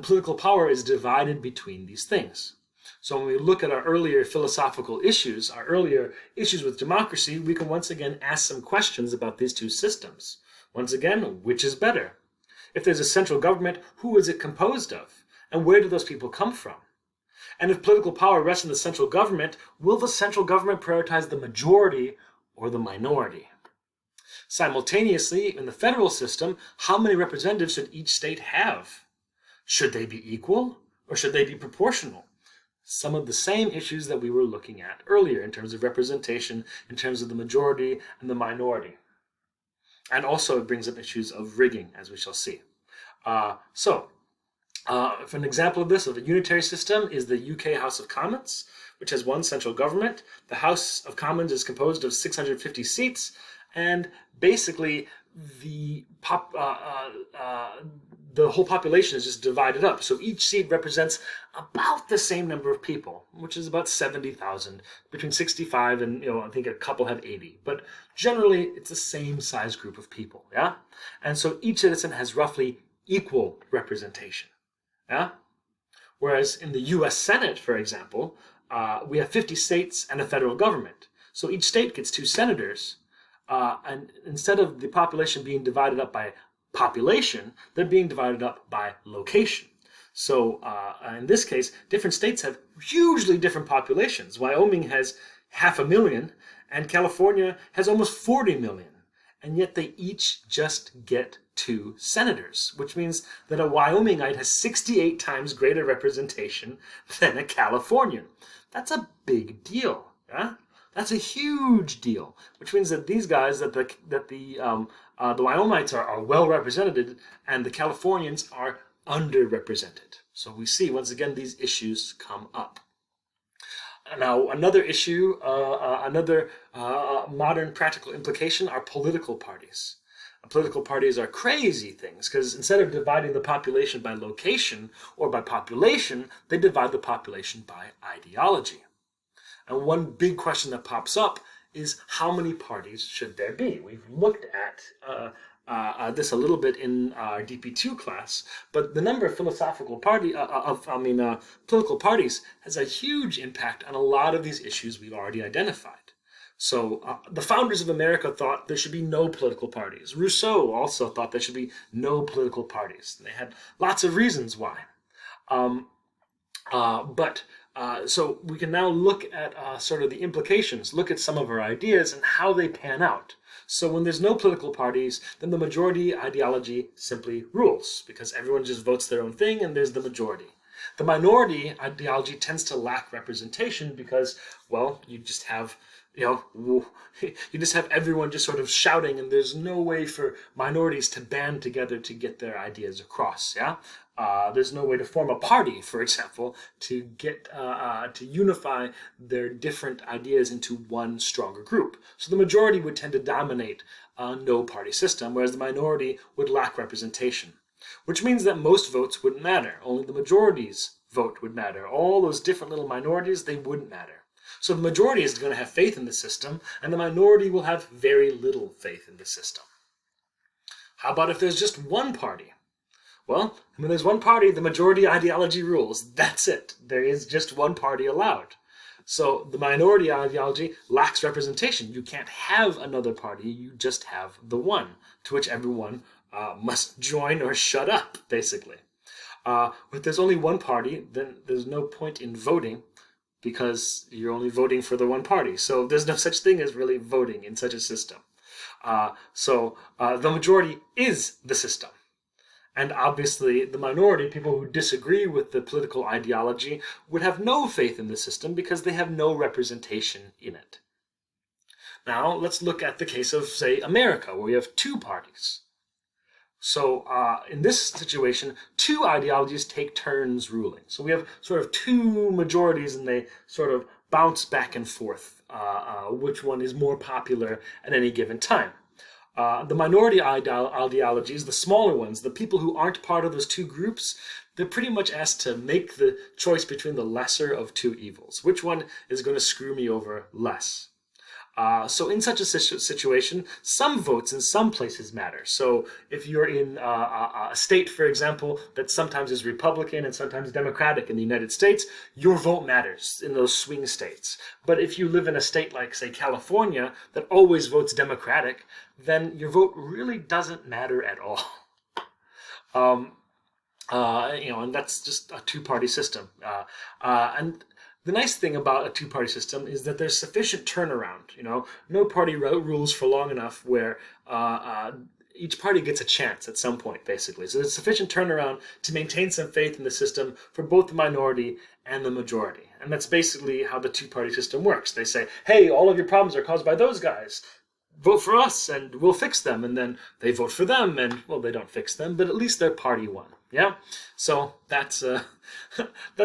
political power is divided between these things. So when we look at our earlier philosophical issues, our earlier issues with democracy, we can once again ask some questions about these two systems. Once again, which is better? If there's a central government, who is it composed of? And where do those people come from? And if political power rests in the central government, will the central government prioritize the majority or the minority? Simultaneously, in the federal system, how many representatives should each state have? Should they be equal or should they be proportional? Some of the same issues that we were looking at earlier in terms of representation, in terms of the majority and the minority. And also it brings up issues of rigging, as we shall see. For an example of this, of a unitary system, is the UK House of Commons, which has one central government. The House of Commons is composed of 650 seats, and basically the whole population is just divided up. So each seat represents about the same number of people, which is about 70,000, between 65 and, I think a couple have 80. But generally, it's the same size group of people, yeah? And so each citizen has roughly equal representation, yeah? Whereas in the U.S. Senate, for example, we have 50 states and a federal government. So each state gets 2 senators, and instead of the population being divided up by population, they're being divided up by location. So in this case, different states have hugely different populations. Wyoming has 500,000 and California has almost 40 million. And yet they each just get 2 senators, which means that a Wyomingite has 68 times greater representation than a Californian. That's a big deal, yeah? That's a huge deal, which means that these guys, the Wyomingites are well represented, and the Californians are underrepresented. So we see once again these issues come up. Now another issue, another modern practical implication are political parties. Political parties are crazy things because instead of dividing the population by location or by population, they divide the population by ideology. And one big question that pops up is how many parties should there be? We've looked at this a little bit in our DP2 class, but the number of political parties has a huge impact on a lot of these issues we've already identified. So the founders of America thought there should be no political parties. Rousseau also thought there should be no political parties. They had lots of reasons why. So we can now look at sort of the implications, look at some of our ideas and how they pan out. So when there's no political parties, then the majority ideology simply rules because everyone just votes their own thing and there's the majority. The minority ideology tends to lack representation because, well, you just have You just have everyone just sort of shouting, and there's no way for minorities to band together to get their ideas across. Yeah, there's no way to form a party, for example, to get to unify their different ideas into one stronger group. So the majority would tend to dominate a no-party system, whereas the minority would lack representation. Which means that most votes wouldn't matter. Only the majority's vote would matter. All those different little minorities, they wouldn't matter. So the majority is going to have faith in the system, and the minority will have very little faith in the system. How about if there's just one party? Well, when there's one party, the majority ideology rules. That's it. There is just one party allowed. So the minority ideology lacks representation. You can't have another party. You just have the one, to which everyone must join or shut up, basically. If there's only one party, then there's no point in voting, because you're only voting for the one party. So there's no such thing as really voting in such a system. The majority is the system. And obviously the minority, people who disagree with the political ideology, would have no faith in the system because they have no representation in it. Now let's look at the case of, say, America, where we have two parties. So in this situation, two ideologies take turns ruling. So we have sort of two majorities, and they sort of bounce back and forth, which one is more popular at any given time. The minority ideologies, the smaller ones, the people who aren't part of those two groups, they're pretty much asked to make the choice between the lesser of two evils. Which one is going to screw me over less? So in such a situation, some votes in some places matter. So if you're in a state, for example, that sometimes is Republican and sometimes Democratic in the United States, your vote matters in those swing states. But if you live in a state like, say, California, that always votes Democratic, then your vote really doesn't matter at all. And that's just a two-party system. And the nice thing about a two-party system is that there's sufficient turnaround. No party rules for long enough where each party gets a chance at some point, basically. So there's sufficient turnaround to maintain some faith in the system for both the minority and the majority. And that's basically how the two-party system works. They say, hey, all of your problems are caused by those guys. Vote for us and we'll fix them. And then they vote for them and, well, they don't fix them, but at least their party won. Yeah? So that's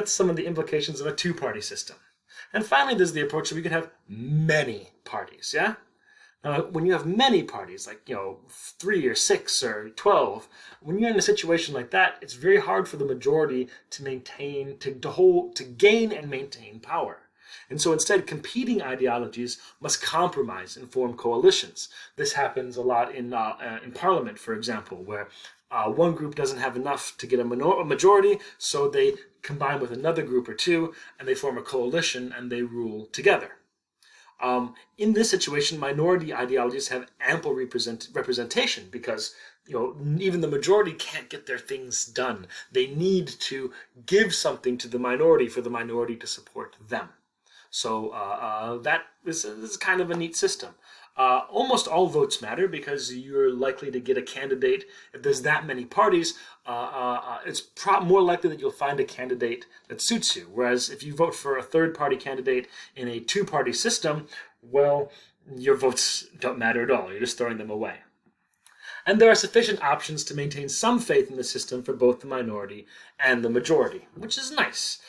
some of the implications of a two-party system. And finally, there's the approach that we can have many parties. Yeah? When you have many parties, like 3 or 6 or 12, when you're in a situation like that, it's very hard for the majority to maintain, to gain and maintain power. And so instead, competing ideologies must compromise and form coalitions. This happens a lot in Parliament, for example, where one group doesn't have enough to get a majority, so they combine with another group or two, and they form a coalition, and they rule together. In this situation, minority ideologies have ample representation because even the majority can't get their things done. They need to give something to the minority for the minority to support them. So that is kind of a neat system. Almost all votes matter because you're likely to get a candidate. If there's that many parties, it's more likely that you'll find a candidate that suits you. Whereas if you vote for a third-party candidate in a two-party system, well, your votes don't matter at all. You're just throwing them away. And there are sufficient options to maintain some faith in the system for both the minority and the majority, which is nice.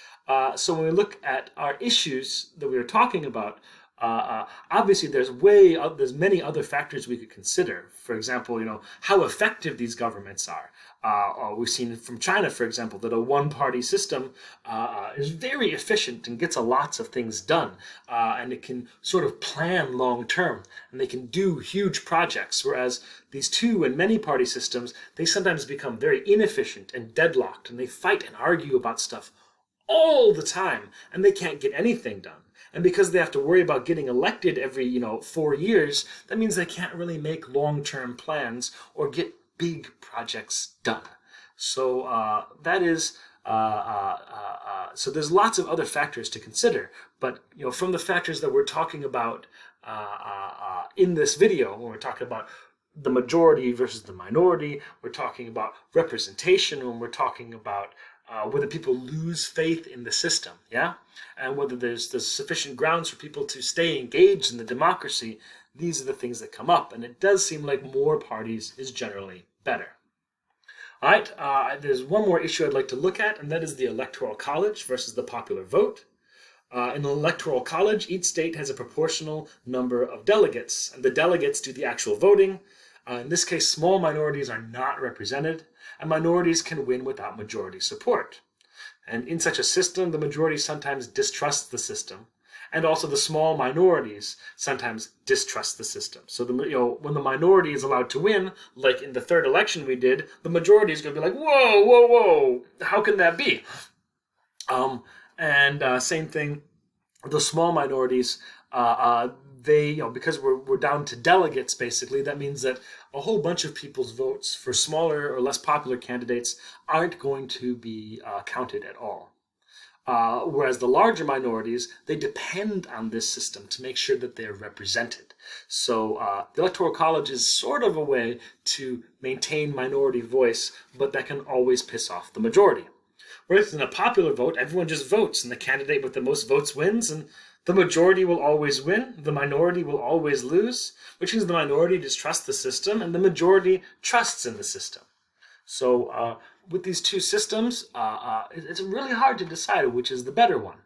So when we look at our issues that we were talking about, obviously there's many other factors we could consider. For example, how effective these governments are. We've seen from China, for example, that a one-party system is very efficient and gets lots of things done. And it can sort of plan long-term, and they can do huge projects, whereas these two and many-party systems, they sometimes become very inefficient and deadlocked, and they fight and argue about stuff all the time, and they can't get anything done. And because they have to worry about getting elected every 4 years, that means they can't really make long-term plans or get big projects done. So so there's lots of other factors to consider. But from the factors that we're talking about in this video, when we're talking about the majority versus the minority, we're talking about representation, when we're talking about whether people lose faith in the system, yeah, and whether there's sufficient grounds for people to stay engaged in the democracy. These are the things that come up, and it does seem like more parties is generally better. All right, there's one more issue I'd like to look at, and that is the Electoral College versus the popular vote. In the Electoral College, each state has a proportional number of delegates, and the delegates do the actual voting. In this case, small minorities are not represented, and minorities can win without majority support. And in such a system, the majority sometimes distrusts the system, and also the small minorities sometimes distrust the system. So when the minority is allowed to win, like in the third election we did, the majority is going to be like, whoa, whoa, whoa, how can that be? Same thing, the small minorities, they, because we're down to delegates, basically, that means that a whole bunch of people's votes for smaller or less popular candidates aren't going to be counted at all. Whereas the larger minorities, they depend on this system to make sure that they're represented. So the Electoral College is sort of a way to maintain minority voice, but that can always piss off the majority. Whereas in a popular vote, everyone just votes, and the candidate with the most votes wins, and the majority will always win, the minority will always lose, which means the minority distrusts the system, and the majority trusts in the system. So with these two systems, it's really hard to decide which is the better one.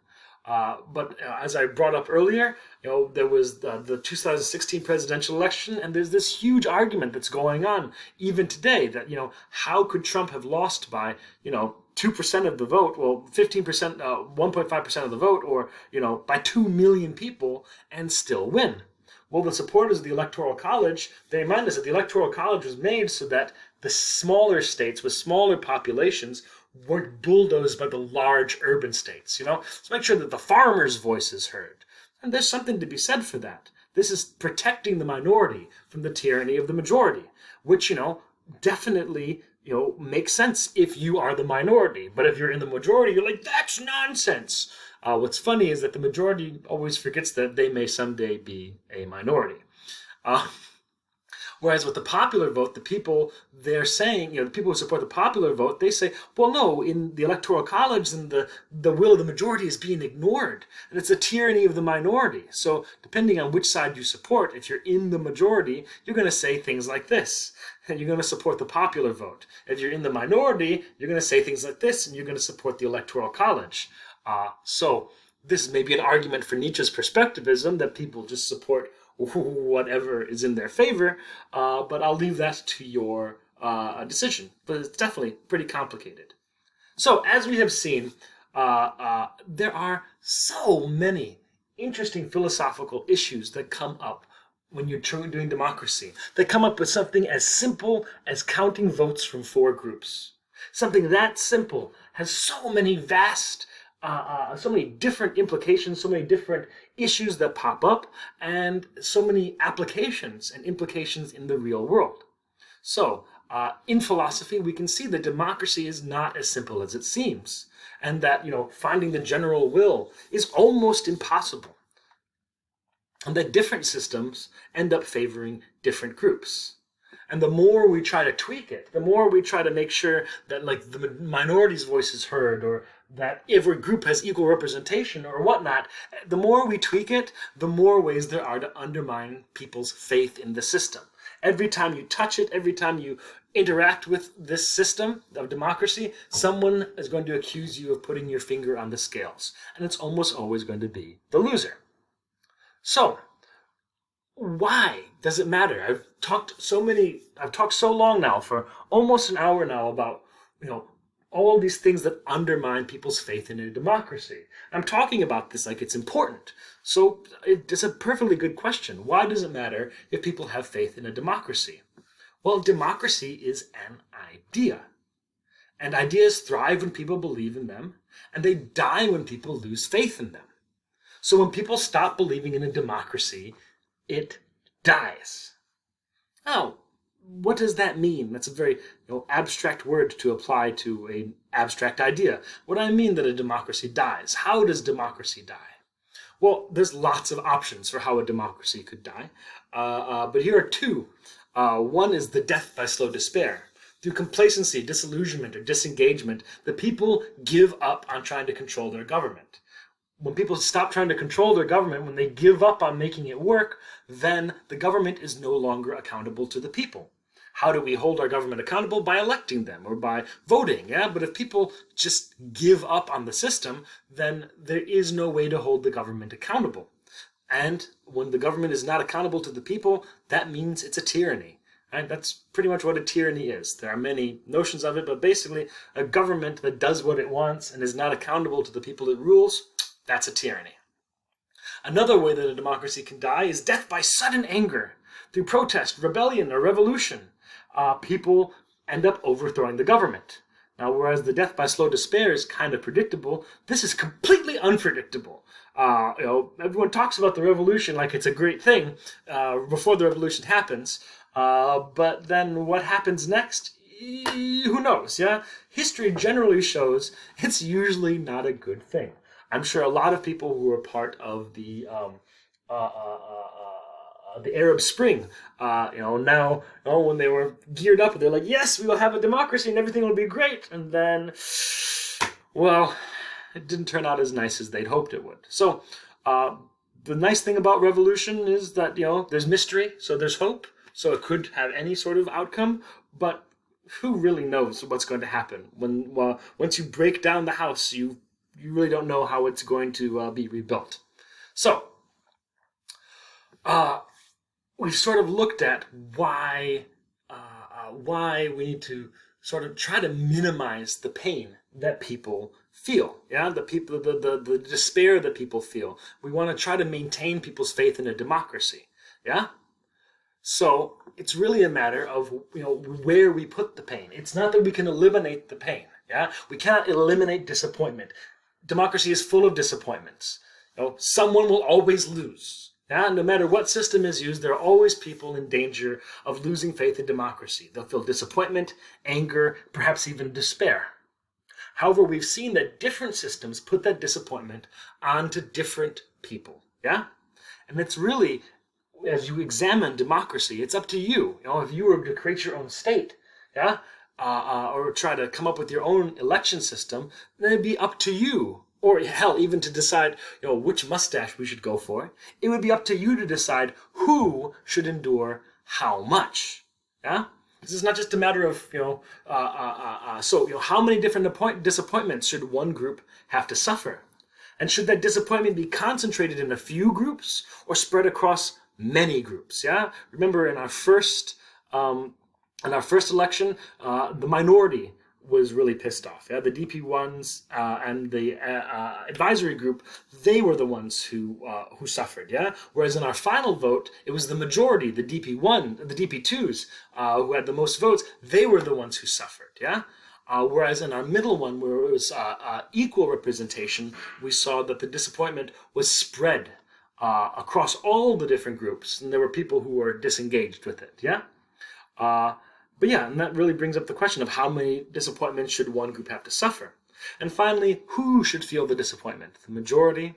But as I brought up earlier, there was the 2016 presidential election, and there's this huge argument that's going on even today that, how could Trump have lost by, 2% of the vote, well, 15%, 1.5% of the vote, or, by 2 million people and still win? Well, the supporters of the Electoral College, they remind us that the Electoral College was made so that the smaller states with smaller populations weren't bulldozed by the large urban states, to make sure that the farmers' voice is heard. And there's something to be said for that. This is protecting the minority from the tyranny of the majority, which, definitely, makes sense if you are the minority. But if you're in the majority, you're like, that's nonsense. What's funny is that the majority always forgets that they may someday be a minority. Whereas with the popular vote, the people, they're saying, the people who support the popular vote, they say, well, no, in the Electoral College, and the will of the majority is being ignored. And it's a tyranny of the minority. So depending on which side you support, if you're in the majority, you're going to say things like this. And you're going to support the popular vote. If you're in the minority, you're going to say things like this, and you're going to support the Electoral College. So this may be an argument for Nietzsche's perspectivism, that people just support whatever is in their favor, but I'll leave that to your decision. But it's definitely pretty complicated. So as we have seen, there are so many interesting philosophical issues that come up when you're doing democracy. They come up with something as simple as counting votes from 4 groups. Something that simple has so many vast so many different implications, so many different issues that pop up, and so many applications and implications in the real world. So, in philosophy, we can see that democracy is not as simple as it seems, and that, finding the general will is almost impossible, and that different systems end up favoring different groups. And the more we try to tweak it, the more we try to make sure that, like, the minority's voice is heard, or that every group has equal representation or whatnot, the more we tweak it, the more ways there are to undermine people's faith in the system. Every time you touch it, every time you interact with this system of democracy, someone is going to accuse you of putting your finger on the scales. And it's almost always going to be the loser. So, why does it matter? I've talked so long now, for almost an hour now, about, all these things that undermine people's faith in a democracy. I'm talking about this like it's important. So it's a perfectly good question. Why does it matter if people have faith in a democracy? Well, democracy is an idea. And ideas thrive when people believe in them, and they die when people lose faith in them. So when people stop believing in a democracy, it dies. Oh, what does that mean? That's a very abstract word to apply to an abstract idea. What do I mean that a democracy dies? How does democracy die? Well, there's lots of options for how a democracy could die, but here are 2. One is the death by slow despair. through complacency, disillusionment, or disengagement, the people give up on trying to control their government. When people stop trying to control their government, when they give up on making it work, then the government is no longer accountable to the people. How do we hold our government accountable? By electing them or by voting, yeah? But if people just give up on the system, then there is no way to hold the government accountable. And when the government is not accountable to the people, that means it's a tyranny. Right? That's pretty much what a tyranny is. There are many notions of it, but basically a government that does what it wants and is not accountable to the people it rules, that's a tyranny. Another way that a democracy can die is death by sudden anger. Through protest, rebellion, or revolution, people end up overthrowing the government. Now, whereas the death by slow despair is kind of predictable, this is completely unpredictable. Everyone talks about the revolution like it's a great thing before the revolution happens, but then what happens next? Who knows? Yeah, history generally shows it's usually not a good thing. I'm sure a lot of people who were part of the Arab Spring, now when they were geared up, they're like, yes, we will have a democracy and everything will be great. And then, well, it didn't turn out as nice as they'd hoped it would. So the nice thing about revolution is that, there's mystery, so there's hope. So it could have any sort of outcome, but who really knows what's going to happen? Once you break down the house, you really don't know how it's going to be rebuilt. So, we've sort of looked at why we need to sort of try to minimize the pain that people feel. Yeah, the despair that people feel. We want to try to maintain people's faith in a democracy. Yeah. So it's really a matter of where we put the pain. It's not that we can eliminate the pain. Yeah, we cannot eliminate disappointment. Democracy is full of disappointments. Someone will always lose. Yeah, no matter what system is used, there are always people in danger of losing faith in democracy. They'll feel disappointment, anger, perhaps even despair. However, we've seen that different systems put that disappointment onto different people. Yeah, and it's really, as you examine democracy, it's up to you. If you were to create your own state, yeah, or try to come up with your own election system, then it'd be up to you. Or hell, even to decide, which mustache we should go for. It would be up to you to decide who should endure how much. Yeah, this is not just a matter of how many different disappointments should one group have to suffer, and should that disappointment be concentrated in a few groups or spread across many groups? Yeah, remember in our first election, the minority was really pissed off. Yeah, the DP1s and the advisory group, they were the ones who suffered. Yeah, whereas in our final vote, it was the majority, the DP2s who had the most votes. They were the ones who suffered. Yeah. Whereas in our middle one, where it was equal representation, we saw that the disappointment was spread across all the different groups, and there were people who were disengaged with it. Yeah. But yeah, and that really brings up the question of how many disappointments should one group have to suffer? And finally, who should feel the disappointment, the majority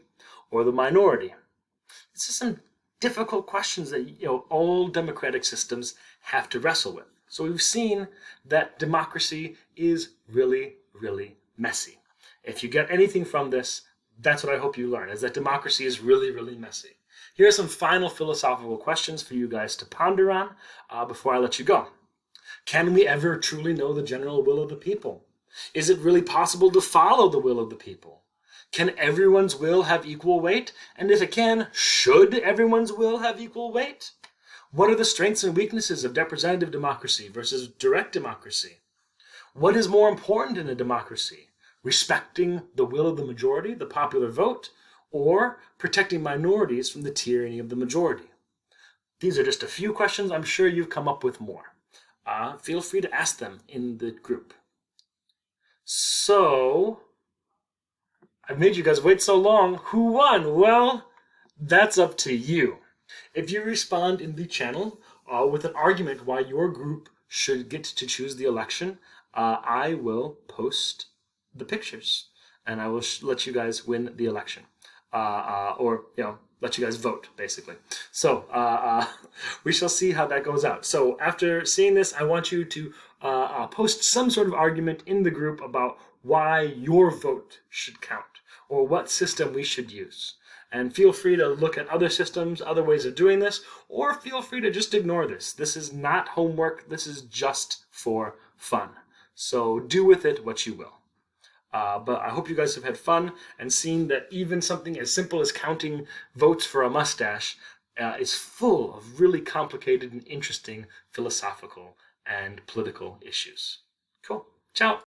or the minority? This is some difficult questions that all democratic systems have to wrestle with. So we've seen that democracy is really, really messy. If you get anything from this, that's what I hope you learn, is that democracy is really, really messy. Here are some final philosophical questions for you guys to ponder on before I let you go. Can we ever truly know the general will of the people? Is it really possible to follow the will of the people? Can everyone's will have equal weight? And if it can, should everyone's will have equal weight? What are the strengths and weaknesses of representative democracy versus direct democracy? What is more important in a democracy? Respecting the will of the majority, the popular vote, or protecting minorities from the tyranny of the majority? These are just a few questions. I'm sure you've come up with more. Feel free to ask them in the group. So, I've made you guys wait so long. Who won? Well, that's up to you. If you respond in the channel with an argument why your group should get to choose the election, I will post the pictures and I will let you guys win the election. Or let you guys vote, basically. So we shall see how that goes out. So after seeing this, I want you to post some sort of argument in the group about why your vote should count, or what system we should use. And feel free to look at other systems, other ways of doing this, or feel free to just ignore this. This is not homework. This is just for fun. So do with it what you will. But I hope you guys have had fun and seen that even something as simple as counting votes for a mustache is full of really complicated and interesting philosophical and political issues. Cool. Ciao.